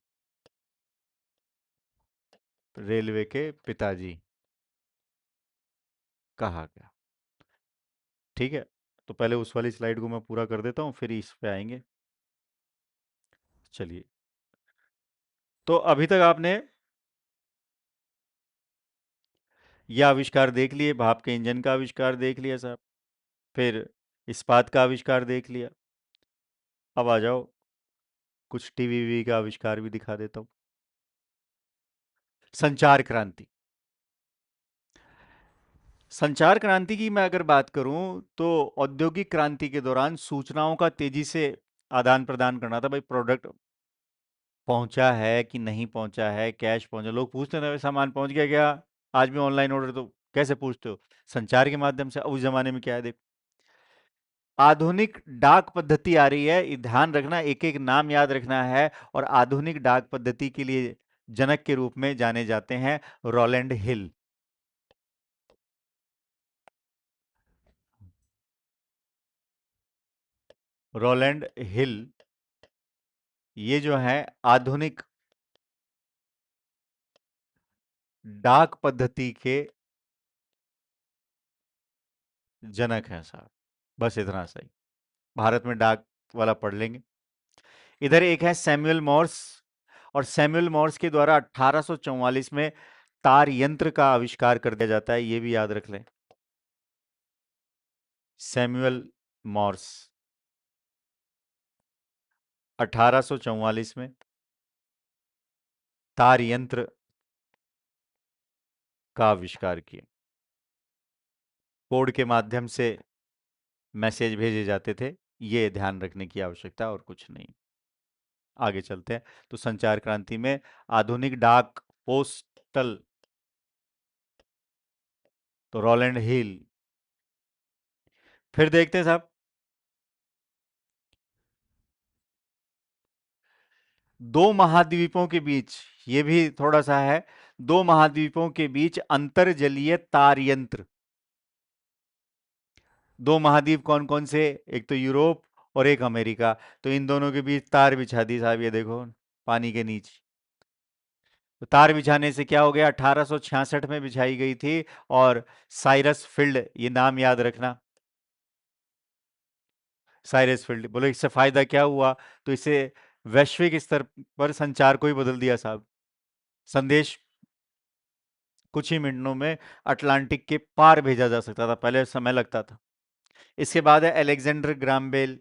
रेलवे के पिताजी कहा गया। ठीक है। तो पहले उस वाली स्लाइड को मैं पूरा कर देता हूँ, फिर इस पे आएंगे। चलिए, तो अभी तक आपने ये आविष्कार देख लिए, भाप के इंजन का आविष्कार देख लिया साहब, फिर इस्पात का आविष्कार देख लिया। अब आ जाओ, कुछ टीवी वीवी का आविष्कार भी दिखा देता हूँ। संचार क्रांति। संचार क्रांति की मैं अगर बात करूं तो औद्योगिक क्रांति के दौरान सूचनाओं का तेजी से आदान प्रदान करना था। भाई, प्रोडक्ट पहुंचा है कि नहीं पहुंचा है, कैश पहुंचा, लोग पूछते थे सामान पहुंच गया क्या। आज भी ऑनलाइन ऑर्डर तो कैसे पूछते हो, संचार के माध्यम से। अब उस जमाने में क्या है, देखो, आधुनिक डाक पद्धति आ रही है, ये ध्यान रखना, एक एक नाम याद रखना है। और आधुनिक डाक पद्धति के लिए जनक के रूप में जाने जाते हैं रोलैंड हिल। रोलैंड हिल, ये जो है आधुनिक डाक पद्धति के जनक हैं साहब। बस इतना सही, भारत में डाक वाला पढ़ लेंगे। इधर एक है सैमुअल मॉर्स, और सैमुअल मॉर्स के द्वारा 1844 में तार यंत्र का आविष्कार कर दिया जाता है, ये भी याद रख लें। सैमुअल मॉर्स 1844 में तार यंत्र का आविष्कार किया। कोड के माध्यम से मैसेज भेजे जाते थे, ये ध्यान रखने की आवश्यकता, और कुछ नहीं। आगे चलते हैं। तो संचार क्रांति में आधुनिक डाक, पोस्टल, तो रोलैंड हिल। फिर देखते हैं साहब, दो महाद्वीपों के बीच, ये भी थोड़ा सा है, दो महाद्वीपों के बीच अंतरजलीय तार यंत्र। दो महाद्वीप कौन कौन से, एक तो यूरोप और एक अमेरिका, तो इन दोनों के बीच तार बिछा दी साहब, ये देखो, पानी के नीचे। तो तार बिछाने से क्या हो गया, 1866 में बिछाई गई थी। और साइरस फील्ड, ये नाम याद रखना, साइरस फील्ड। बोलो इससे फायदा क्या हुआ, तो इससे वैश्विक स्तर पर संचार को ही बदल दिया साहब। संदेश कुछ ही मिनटों में अटलांटिक के पार भेजा जा सकता था, पहले समय लगता था। इसके बाद है Alexander Graham Bell.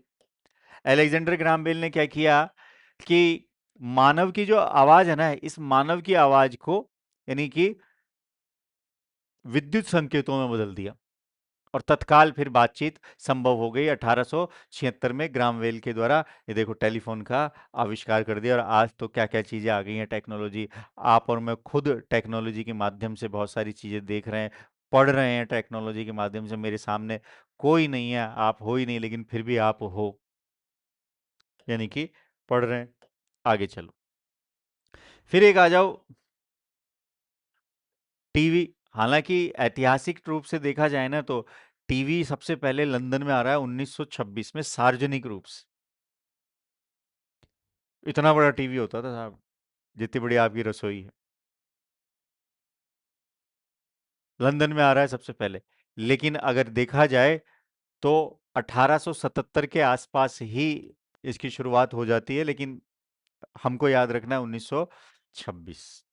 Alexander Graham Bell ने क्या किया कि मानव की जो आवाज है ना, इस मानव की आवाज को, यानी कि विद्युत संकेतों में बदल दिया, और तत्काल फिर बातचीत संभव हो गई 1876 में ग्रामवेल के द्वारा। ये देखो, टेलीफोन का आविष्कार कर दिया, और आज तो क्या क्या चीजें आ गई हैं, टेक्नोलॉजी। आप और मैं खुद टेक्नोलॉजी के माध्यम से बहुत सारी चीजें देख रहे हैं, पढ़ रहे हैं टेक्नोलॉजी के माध्यम से। मेरे सामने कोई नहीं है, आप हो ही नहीं, लेकिन फिर भी आप हो, यानी कि पढ़ रहे हैं। आगे चलो, फिर एक आ जाओ, टीवी। हालांकि ऐतिहासिक रूप से देखा जाए ना, तो टीवी सबसे पहले लंदन में आ रहा है 1926 में, सार्वजनिक रूप से। इतना बड़ा टीवी होता था साहब, जितनी बड़ी आपकी रसोई है। लंदन में आ रहा है सबसे पहले। लेकिन अगर देखा जाए तो 1877 के आसपास ही इसकी शुरुआत हो जाती है, लेकिन हमको याद रखना है 1926।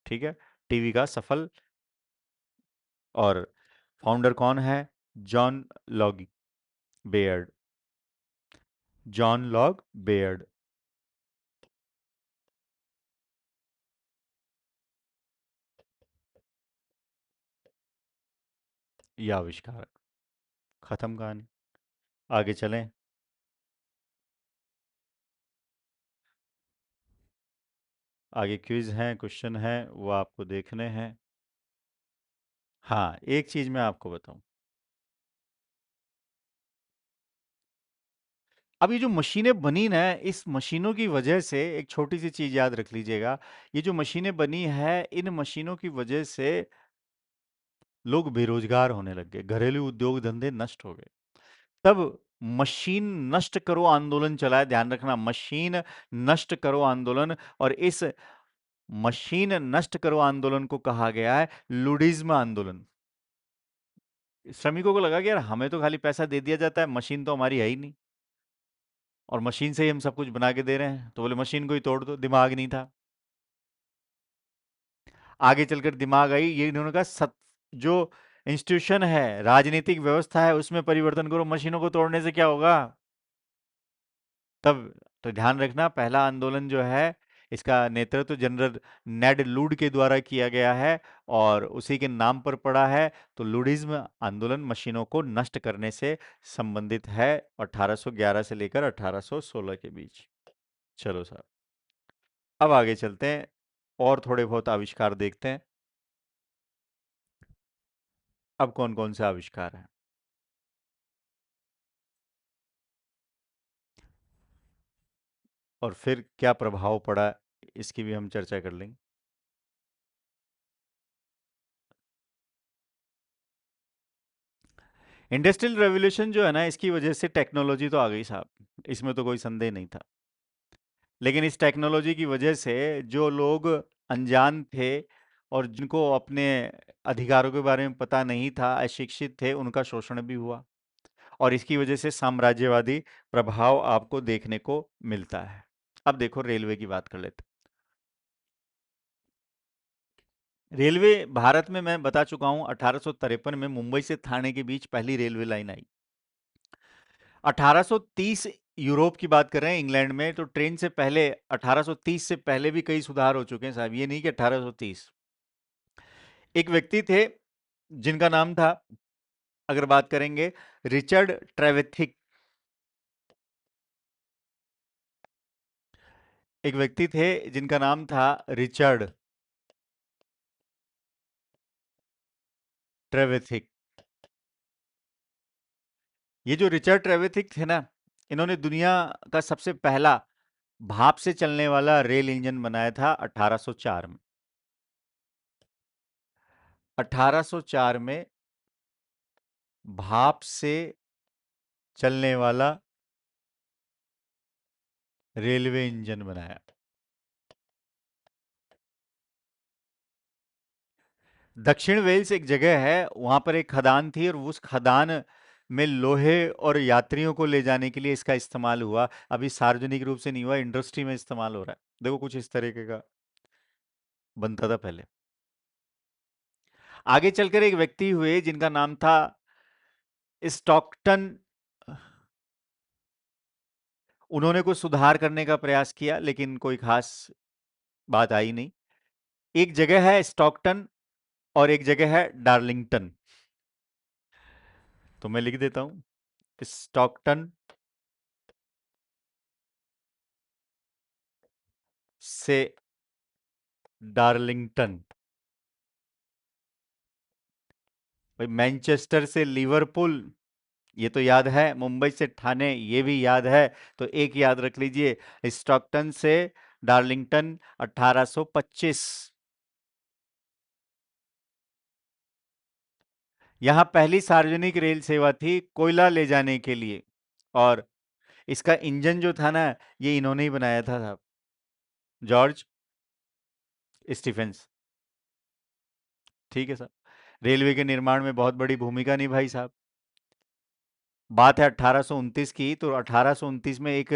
ठीक है, टीवी का सफल। और फाउंडर कौन है, John log Baird. John log Baird, ये आविष्कारक। खत्म कहानी, आगे चलें। आगे क्विज हैं, क्वेश्चन हैं, वो आपको देखने हैं। हाँ, एक चीज मैं आपको बताऊं, अब ये जो मशीनें बनी ना, इस मशीनों की वजह से एक छोटी सी चीज याद रख लीजिएगा। ये जो मशीनें बनी है, इन मशीनों की वजह से लोग बेरोजगार होने लग गए, घरेलू उद्योग धंधे नष्ट हो गए। तब मशीन नष्ट करो आंदोलन चलाया, ध्यान रखना, मशीन नष्ट करो आंदोलन। और इस मशीन नष्ट करो आंदोलन को कहा गया है लुडिज्म आंदोलन। श्रमिकों को लगा कि यार, हमें तो खाली पैसा दे दिया जाता है, मशीन तो हमारी है ही नहीं। और मशीन से ही हम सब कुछ बना के दे रहे हैं। तो बोले मशीन को ही तोड़ दो, दिमाग नहीं था। आगे चलकर दिमाग आई, ये इन्होंने कहा जो इंस्टीट्यूशन है, राजनीतिक व्यवस्था है, उसमें परिवर्तन करो, मशीनों को तोड़ने से क्या होगा। तब तो ध्यान रखना, पहला आंदोलन जो है इसका नेतृत्व जनरल नेड लूड के द्वारा किया गया है और उसी के नाम पर पड़ा है। तो लूडिज्म आंदोलन मशीनों को नष्ट करने से संबंधित है, 1811 से लेकर 1816 के बीच। चलो साहब, अब आगे चलते हैं और थोड़े बहुत आविष्कार देखते हैं। अब कौन कौन से आविष्कार हैं और फिर क्या प्रभाव पड़ा, इसकी भी हम चर्चा कर लेंगे। इंडस्ट्रियल रेवोल्यूशन जो है ना, इसकी वजह से टेक्नोलॉजी तो आ गई साहब, इसमें तो कोई संदेह नहीं था। लेकिन इस टेक्नोलॉजी की वजह से जो लोग अनजान थे और जिनको अपने अधिकारों के बारे में पता नहीं था, अशिक्षित थे, उनका शोषण भी हुआ। और इसकी वजह से साम्राज्यवादी प्रभाव आपको देखने को मिलता है। अब देखो रेलवे की बात कर लेते हैं। रेलवे भारत में मैं बता चुका हूं, 1853 में मुंबई से थाने के बीच पहली रेलवे लाइन आई। 1830 यूरोप की बात कर रहे हैं, इंग्लैंड में तो ट्रेन से पहले 1830 से पहले भी कई सुधार हो चुके हैं साहब, ये नहीं कि 1830। एक व्यक्ति थे जिनका नाम था, अगर बात करेंगे, रिचर्ड ट्रेवेथिक। एक व्यक्ति थे जिनका नाम था रिचर्ड ट्रेवेथिक। ये जो रिचर्ड ट्रेवेथिक थे ना, इन्होंने दुनिया का सबसे पहला भाप से चलने वाला रेल इंजन बनाया था 1804 में। 1804 में भाप से चलने वाला रेलवे इंजन बनाया। दक्षिण वेल्स एक जगह है, वहां पर एक खदान थी और उस खदान में लोहे और यात्रियों को ले जाने के लिए इसका इस्तेमाल हुआ। अभी सार्वजनिक रूप से नहीं हुआ, इंडस्ट्री में इस्तेमाल हो रहा है। देखो कुछ इस तरीके का बनता था पहले। आगे चलकर एक व्यक्ति हुए जिनका नाम था स्टॉकटन। उन्होंने कुछ सुधार करने का प्रयास किया लेकिन कोई खास बात आई नहीं। एक जगह है स्टॉकटन और एक जगह है डार्लिंगटन, तो मैं लिख देता हूं, स्टॉकटन से डार्लिंगटन। भाई मैनचेस्टर से लिवरपूल, ये तो याद है, मुंबई से ठाणे, ये भी याद है। तो एक याद रख लीजिए, स्टॉकटन से डार्लिंगटन 1825। यहां पहली सार्वजनिक रेल सेवा थी कोयला ले जाने के लिए, और इसका इंजन जो था ना, ये इन्होंने ही बनाया था साहब, जॉर्ज स्टीफेंस। ठीक है साहब, रेलवे के निर्माण में बहुत बड़ी भूमिका निभाई साहब। बात है 1829 की, तो 1829 में एक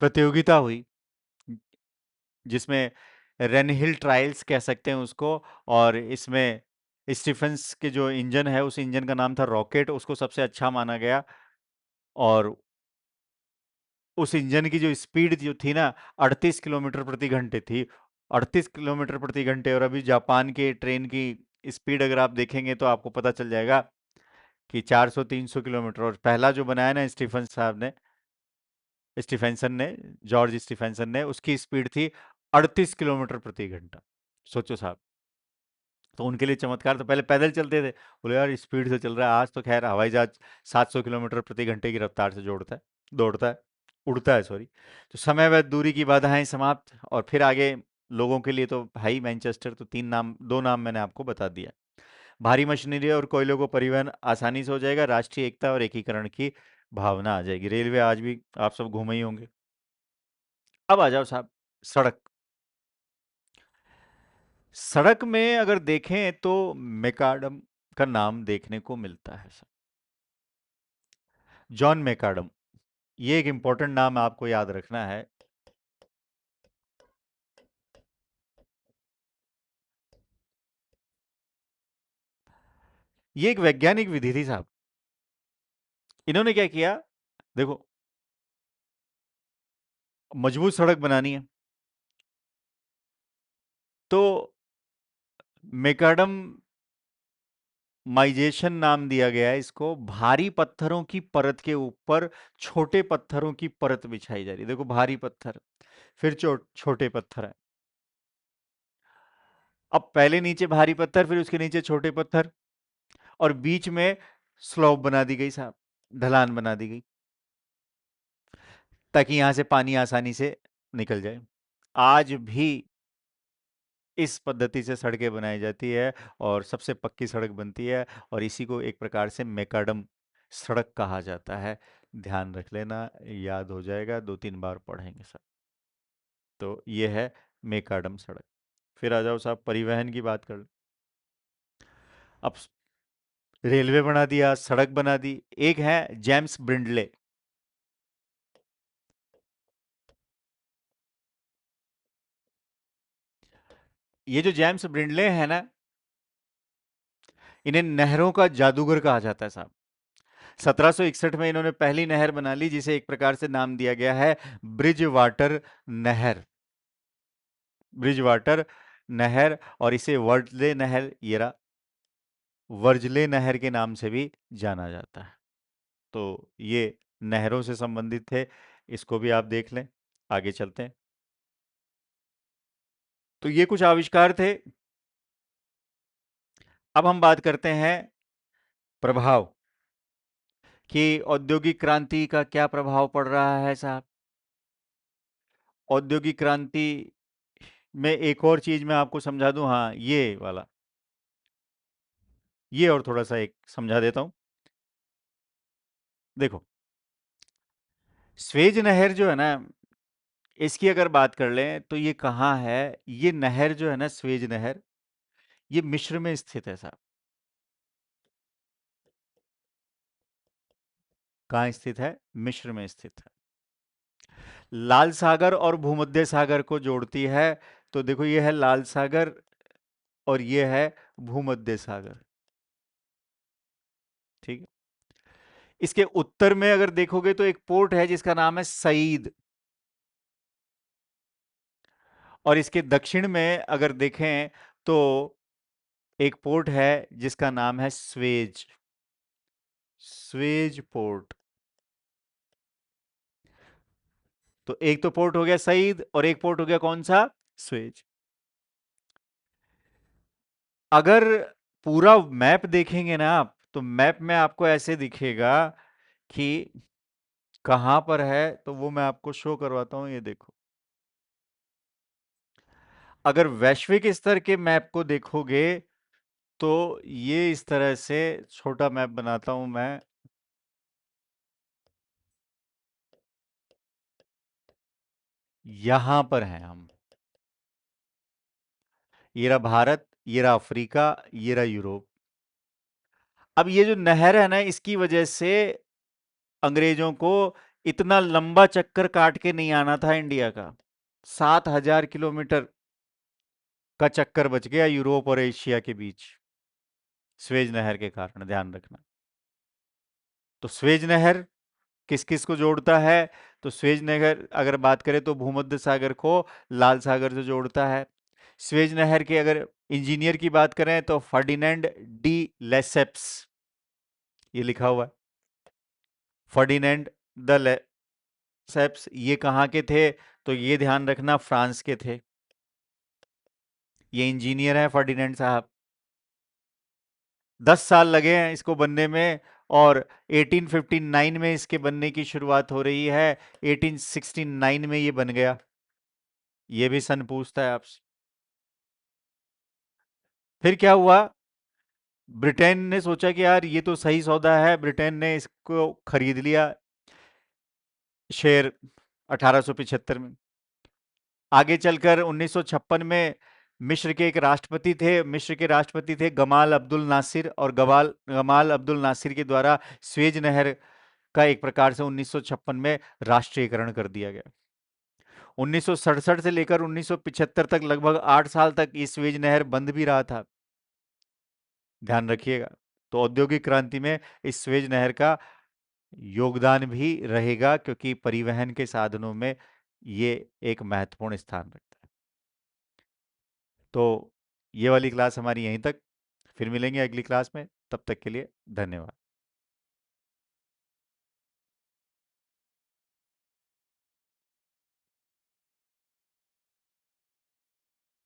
प्रतियोगिता हुई जिसमें रेनहिल ट्रायल्स कह सकते हैं उसको। और इसमें स्टीफेंस के जो इंजन है, उस इंजन का नाम था रॉकेट, उसको सबसे अच्छा माना गया। और उस इंजन की जो स्पीड जो थी ना, 38 किलोमीटर प्रति घंटे थी। 38 किलोमीटर प्रति घंटे, और अभी जापान के ट्रेन की स्पीड अगर आप देखेंगे तो आपको पता चल जाएगा कि 400-300 किलोमीटर। और पहला जो बनाया ना स्टीफन साहब ने, स्टीफेंसन ने, जॉर्ज स्टीफेंसन ने, उसकी स्पीड थी 38 किलोमीटर प्रति घंटा। सोचो साहब, तो उनके लिए चमत्कार। तो पहले पैदल चलते थे, बोले यार स्पीड से चल रहा है। आज तो खैर हवाई जहाज 700 किलोमीटर प्रति घंटे की रफ्तार से जोड़ता है, दौड़ता है, उड़ता है, सॉरी। तो समय व दूरी की बाधाएं समाप्त, और फिर आगे लोगों के लिए तो भाई मैनचेस्टर, तो तीन नाम, दो नाम मैंने आपको बता दिया। भारी मशीनरी और कोयलों को परिवहन आसानी से हो जाएगा, राष्ट्रीय एकता और एकीकरण की भावना आ जाएगी। रेलवे आज भी आप सब घूमे ही होंगे। अब आ जाओ साहब, सड़क। सड़क में अगर देखें तो मैकाडम का नाम देखने को मिलता है। John macadam. ये एक इंपॉर्टेंट नाम आपको याद रखना है। ये एक वैज्ञानिक विधि थी साहब। इन्होंने क्या किया, देखो, मजबूत सड़क बनानी है तो मेकाडम माइजेशन नाम दिया गया है इसको। भारी पत्थरों की परत के ऊपर छोटे पत्थरों की परत बिछाई जा रही है। देखो, भारी पत्थर, फिर छोटे पत्थर है। अब पहले नीचे भारी पत्थर, फिर उसके नीचे छोटे पत्थर, और बीच में स्लॉप बना दी गई साहब, ढलान बना दी गई, ताकि यहां से पानी आसानी से निकल जाए। आज भी इस पद्धति से सड़कें बनाई जाती है और सबसे पक्की सड़क बनती है, और इसी को एक प्रकार से मैकाडम सड़क कहा जाता है। ध्यान रख लेना, याद हो जाएगा, 2-3 बार पढ़ेंगे सब। तो ये है मैकाडम सड़क। फिर आ जाओ साहब, परिवहन की बात कर। अब रेलवे बना दिया, सड़क बना दी। एक है जेम्स ब्रिंडले। ये जो जेम्स ब्रिंडले है ना, इन्हें नहरों का जादूगर कहा जाता है साहब। 1761 में इन्होंने पहली नहर बना ली, जिसे एक प्रकार से नाम दिया गया है ब्रिज वाटर नहर। ब्रिज वाटर नहर, और इसे वर्जले नहर, वर्जले नहर के नाम से भी जाना जाता है। तो ये नहरों से संबंधित थे, इसको भी आप देख लें। आगे चलते हैं। तो ये कुछ आविष्कार थे। अब हम बात करते हैं प्रभाव, कि औद्योगिक क्रांति का क्या प्रभाव पड़ रहा है साहब। औद्योगिक क्रांति में एक और चीज मैं आपको समझा दूं, हाँ, ये वाला, ये और थोड़ा सा एक समझा देता हूं। देखो, स्वेज नहर जो है ना, इसकी अगर बात कर लें तो ये कहाँ है। ये नहर जो है ना, स्वेज नहर, ये मिस्र में स्थित है साहब। कहाँ स्थित है? मिस्र में स्थित है। लाल सागर और भूमध्य सागर को जोड़ती है। तो देखो, ये है लाल सागर और ये है भूमध्य सागर। ठीक है। इसके उत्तर में अगर देखोगे तो एक पोर्ट है जिसका नाम है सईद, और इसके दक्षिण में अगर देखें तो एक पोर्ट है जिसका नाम है स्वेज, स्वेज पोर्ट। तो एक तो पोर्ट हो गया सईद, और एक पोर्ट हो गया कौन सा? स्वेज। अगर पूरा मैप देखेंगे ना आप, तो मैप में आपको ऐसे दिखेगा कि कहां पर है, तो वो मैं आपको शो करवाता हूं, ये देखो। अगर वैश्विक स्तर के मैप को देखोगे तो ये इस तरह से छोटा मैप बनाता हूं मैं। यहां पर हैं हम। ये रहा भारत, ये रहा अफ्रीका, ये रहा यूरोप। अब ये जो नहर है ना, इसकी वजह से अंग्रेजों को इतना लंबा चक्कर काट के नहीं आना था इंडिया का। 7,000 किलोमीटर का चक्कर बच गया यूरोप और एशिया के बीच, स्वेज नहर के कारण। ध्यान रखना। तो स्वेज नहर किस किस को जोड़ता है? तो स्वेज नहर अगर बात करें तो भूमध्य सागर को लाल सागर से जोड़ता है। स्वेज नहर के अगर इंजीनियर की बात करें तो फर्डिनेंड डी लेसेप्स, ये लिखा हुआ है, फर्डिनेंड द लेसेप्स। ये कहाँ के थे? तो ये ध्यान रखना, फ्रांस के थे। ये इंजीनियर हैं फर्डिनेंड साहब। 10 साल लगे हैं इसको बनने में, और 1859 में इसके बनने की शुरुआत हो रही है। 1869 में ये बन गया। ये भी सन पूछता है आपसे। फिर क्या हुआ? ब्रिटेन ने सोचा कि यार ये तो सही सौदा है, ब्रिटेन ने इसको खरीद लिया, शेयर, 1875 में। आगे चलकर 1956 में मिस्र के एक राष्ट्रपति थे, मिस्र के राष्ट्रपति थे गमाल अब्दुल नासिर, और गमाल गमाल अब्दुल नासिर के द्वारा स्वेज नहर का एक प्रकार से 1956 में राष्ट्रीयकरण कर दिया गया। 1967 से लेकर 1975 तक लगभग 8 साल तक ये स्वेज नहर बंद भी रहा था। ध्यान रखिएगा। तो औद्योगिक क्रांति में इस स्वेज नहर का योगदान भी रहेगा, क्योंकि परिवहन के साधनों में ये एक महत्वपूर्ण स्थान रखता है। तो ये वाली क्लास हमारी यहीं तक। फिर मिलेंगे अगली क्लास में। तब तक के लिए धन्यवाद।